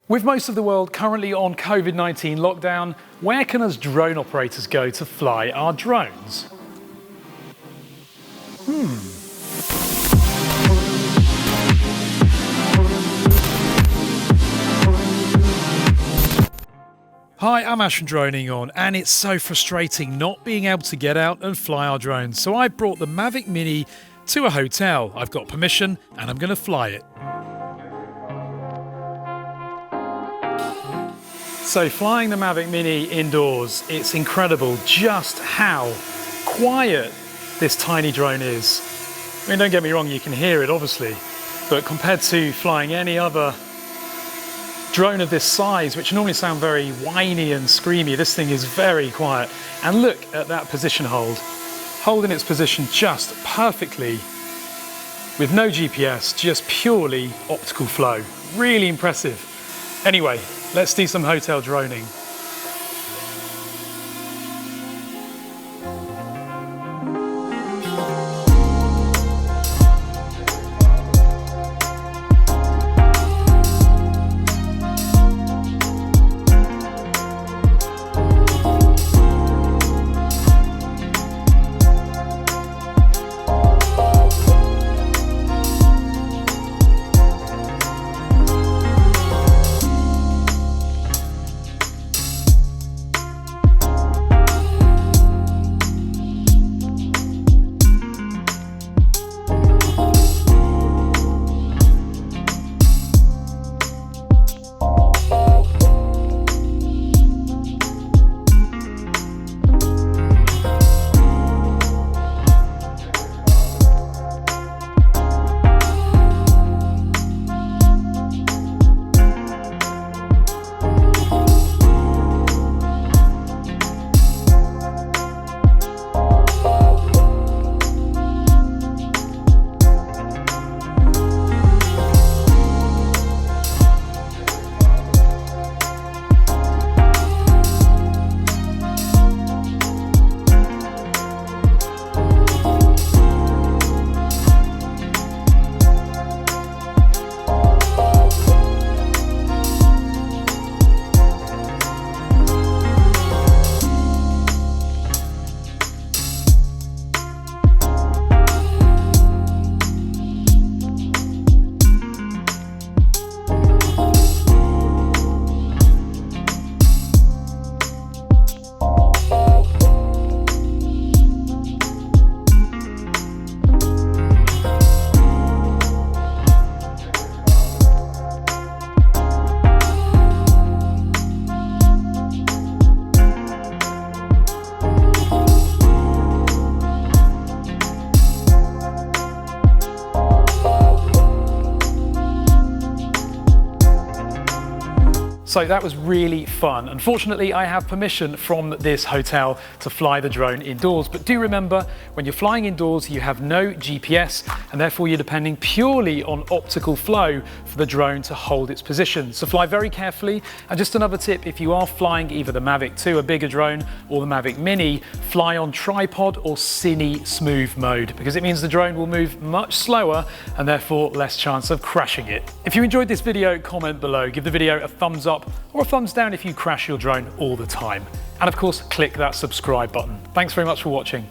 With most of the world currently on COVID-19 lockdown, where can us drone operators go to fly our drones? Hi, I'm Ash from DroningON, and it's so frustrating not being able to get out and fly our drones. So I brought the Mavic Mini to a hotel. I've got permission and I'm going to fly it. So flying the Mavic Mini indoors, it's incredible just how quiet this tiny drone is. I mean, don't get me wrong, you can hear it obviously, but compared to flying any other drone of this size, which normally sound very whiny and screamy, this thing is very quiet. And look at that position hold. Holding its position just perfectly with no GPS, just purely optical flow. Really impressive. Anyway, let's do some hotel droning. So that was really fun. Unfortunately, I have permission from this hotel to fly the drone indoors, but do remember, when you're flying indoors, you have no GPS, and therefore you're depending purely on optical flow for the drone to hold its position. So fly very carefully. And just another tip, if you are flying either the Mavic 2, a bigger drone, or the Mavic Mini, fly on tripod or cine smooth mode, because it means the drone will move much slower and therefore less chance of crashing it. If you enjoyed this video, comment below, give the video a thumbs up or a thumbs down if you crash your drone all the time. And of course, click that subscribe button. Thanks very much for watching.